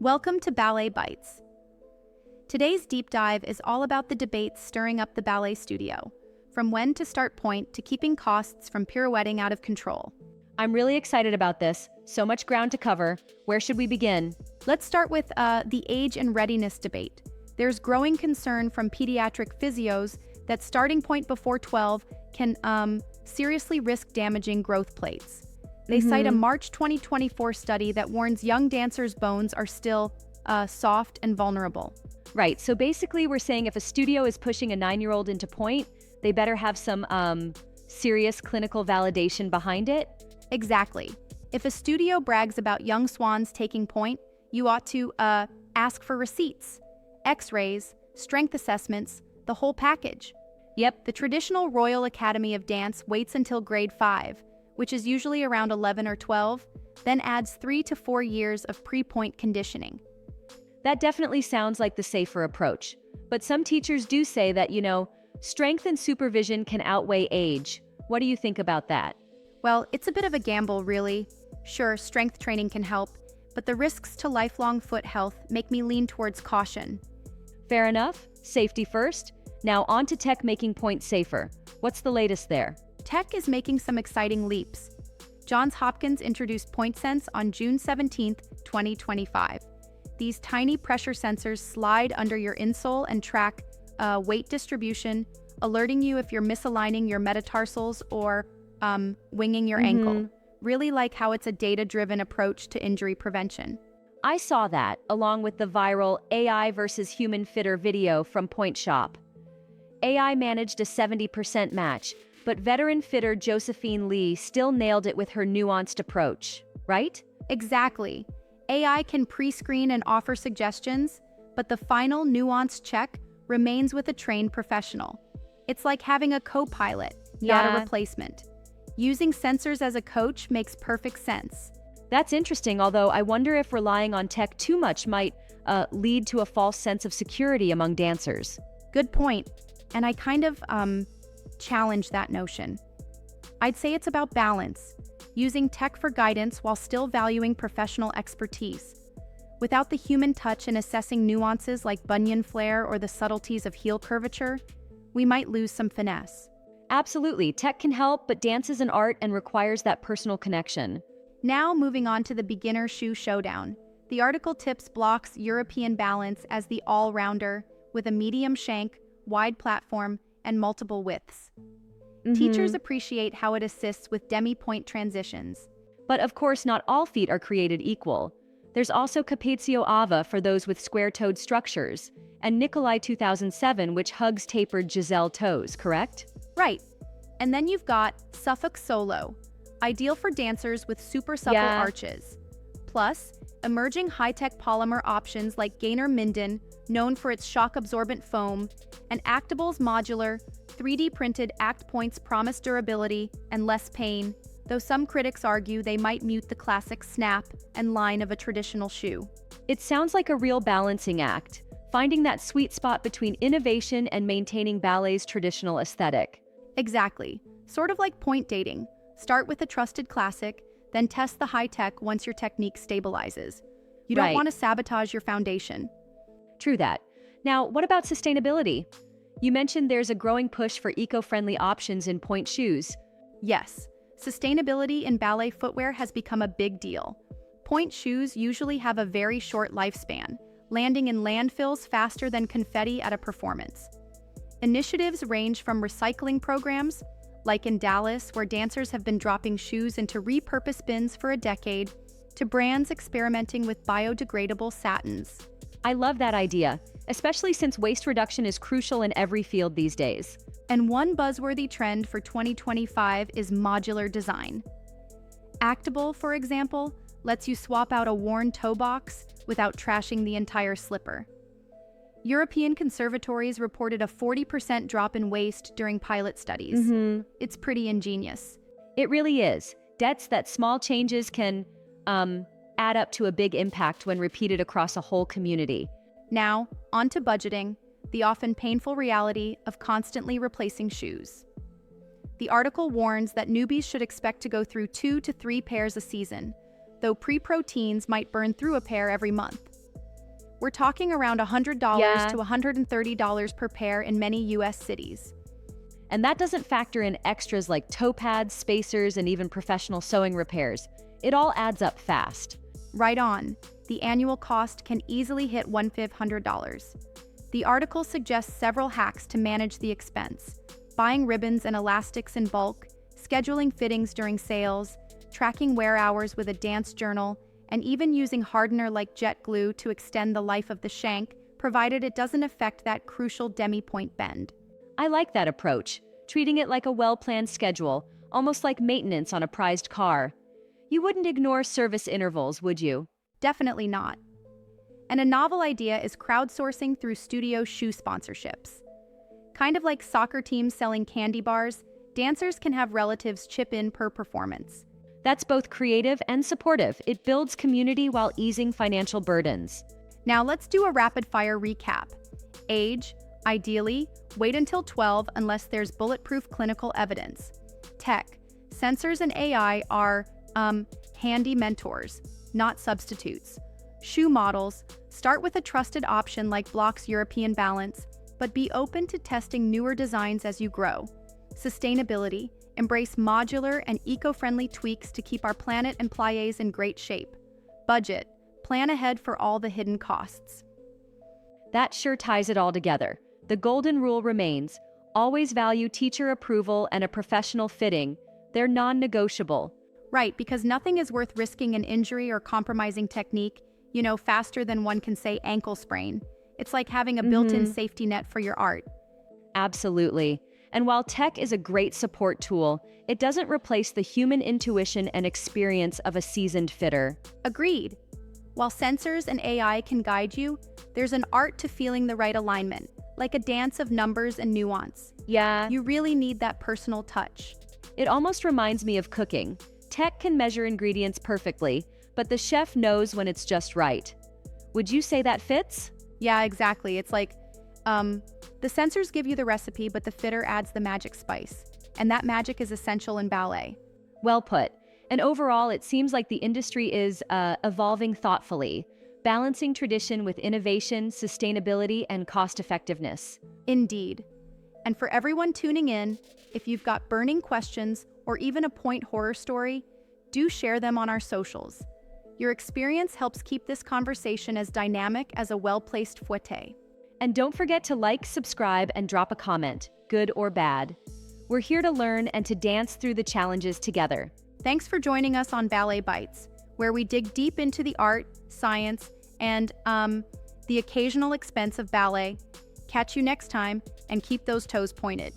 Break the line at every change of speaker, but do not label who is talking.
Welcome to Ballet Bites. Today's deep dive is all about the debates stirring up the ballet studio, from when to start pointe to keeping costs from pirouetting out of control.
I'm really excited about this. So much ground to cover. Where should we begin?
Let's start with the age and readiness debate. There's growing concern from pediatric physios that starting pointe before 12 can seriously risk damaging growth plates. They cite a March 2024 study that warns young dancers' bones are still soft and vulnerable.
Right, so basically we're saying if a studio is pushing a 9-year-old into pointe, they better have some serious clinical validation behind it?
Exactly. If a studio brags about young swans taking pointe, you ought to ask for receipts, x-rays, strength assessments, the whole package.
Yep.
The traditional Royal Academy of Dance waits until grade 5, which is usually around 11 or 12, then adds 3 to 4 years of pre-pointe conditioning.
That definitely sounds like the safer approach. But some teachers do say that, strength and supervision can outweigh age. What do you think about that?
Well, it's a bit of a gamble, really. Sure, strength training can help, but the risks to lifelong foot health make me lean towards caution.
Fair enough. Safety first. Now on to tech making pointe safer. What's the latest there?
Tech is making some exciting leaps. Johns Hopkins introduced PointeSense on June 17, 2025. These tiny pressure sensors slide under your insole and track weight distribution, alerting you if you're misaligning your metatarsals or winging your ankle. Really like how it's a data-driven approach to injury prevention.
I saw that, along with the viral AI versus human fitter video from Pointe Shop. AI managed a 70% match, but veteran fitter Josephine Lee still nailed it with her nuanced approach, right?
Exactly. AI can pre-screen and offer suggestions, but the final nuanced check remains with a trained professional. It's like having a co-pilot, not a replacement. Using sensors as a coach makes perfect sense.
That's interesting, although I wonder if relying on tech too much might lead to a false sense of security among dancers.
Good point. And I kind of challenge that notion. I'd say it's about balance, using tech for guidance while still valuing professional expertise. Without the human touch in assessing nuances like bunion flare or the subtleties of heel curvature, we might lose some finesse.
Absolutely, tech can help, but dance is an art and requires that personal connection.
Now moving on to the beginner shoe showdown. The article tips Bloch European Balance as the all-rounder with a medium shank, wide platform, and multiple widths. Teachers appreciate how it assists with demi-pointe transitions.
But of course, not all feet are created equal. There's also Capezio Ava for those with square-toed structures, and Nikolay 2007, which hugs tapered Giselle toes, correct?
Right. And then you've got Suffolk Solo, ideal for dancers with super supple arches. Plus, emerging high-tech polymer options like Gaynor Minden, known for its shock-absorbent foam, and Actable's modular, 3D printed act points promise durability and less pain, though some critics argue they might mute the classic snap and line of a traditional shoe.
It sounds like a real balancing act, finding that sweet spot between innovation and maintaining ballet's traditional aesthetic.
Exactly. Sort of like pointe dating. Start with a trusted classic, then test the high-tech once your technique stabilizes. You don't want to sabotage your foundation.
True that. Now, what about sustainability? You mentioned there's a growing push for eco-friendly options in pointe shoes.
Yes, sustainability in ballet footwear has become a big deal. Pointe shoes usually have a very short lifespan, landing in landfills faster than confetti at a performance. Initiatives range from recycling programs, like in Dallas, where dancers have been dropping shoes into repurposed bins for a decade, to brands experimenting with biodegradable satins.
I love that idea, especially since waste reduction is crucial in every field these days.
And one buzzworthy trend for 2025 is modular design. Actable, for example, lets you swap out a worn toe box without trashing the entire slipper. European conservatories reported a 40% drop in waste during pilot studies. It's pretty ingenious.
It really is. That small changes can add up to a big impact when repeated across a whole community.
Now, on to budgeting, the often painful reality of constantly replacing shoes. The article warns that newbies should expect to go through 2 to 3 pairs a season, though pre-pro teens might burn through a pair every month. We're talking around $100 to $130 per pair in many US cities.
And that doesn't factor in extras like toe pads, spacers, and even professional sewing repairs. It all adds up fast.
Right on. The annual cost can easily hit $1,500. The article suggests several hacks to manage the expense: buying ribbons and elastics in bulk, scheduling fittings during sales, tracking wear hours with a dance journal, and even using hardener like jet glue to extend the life of the shank, provided it doesn't affect that crucial demi-point bend.
I like that approach, treating it like a well-planned schedule, almost like maintenance on a prized car. You wouldn't ignore service intervals, would you?
Definitely not. And a novel idea is crowdsourcing through studio shoe sponsorships. Kind of like soccer teams selling candy bars, dancers can have relatives chip in per performance.
That's both creative and supportive. It builds community while easing financial burdens.
Now let's do a rapid-fire recap. Age, ideally, wait until 12 unless there's bulletproof clinical evidence. Tech, sensors and AI are, handy mentors, not substitutes. Shoe models, start with a trusted option like Bloch's European Balance, but be open to testing newer designs as you grow. Sustainability, embrace modular and eco-friendly tweaks to keep our planet and pliés in great shape. Budget, plan ahead for all the hidden costs.
That sure ties it all together. The golden rule remains: always value teacher approval and a professional fitting. They're non-negotiable.
Right, because nothing is worth risking an injury or compromising technique, faster than one can say ankle sprain. It's like having a built-in safety net for your art.
Absolutely. And while tech is a great support tool, it doesn't replace the human intuition and experience of a seasoned fitter.
Agreed. While sensors and AI can guide you, there's an art to feeling the right alignment, like a dance of numbers and nuance.
Yeah.
You really need that personal touch.
It almost reminds me of cooking. Tech can measure ingredients perfectly, but the chef knows when it's just right. Would you say that fits?
Yeah, exactly. It's like, the sensors give you the recipe, but the fitter adds the magic spice. And that magic is essential in ballet.
Well put. And overall, it seems like the industry is evolving thoughtfully, balancing tradition with innovation, sustainability, and cost-effectiveness.
Indeed. And for everyone tuning in, if you've got burning questions or even a Pointe horror story, do share them on our socials. Your experience helps keep this conversation as dynamic as a well-placed fouette.
And don't forget to like, subscribe, and drop a comment, good or bad. We're here to learn and to dance through the challenges together.
Thanks for joining us on Ballet Bites, where we dig deep into the art, science, and, the occasional expense of ballet. Catch you next time, and keep those toes pointed.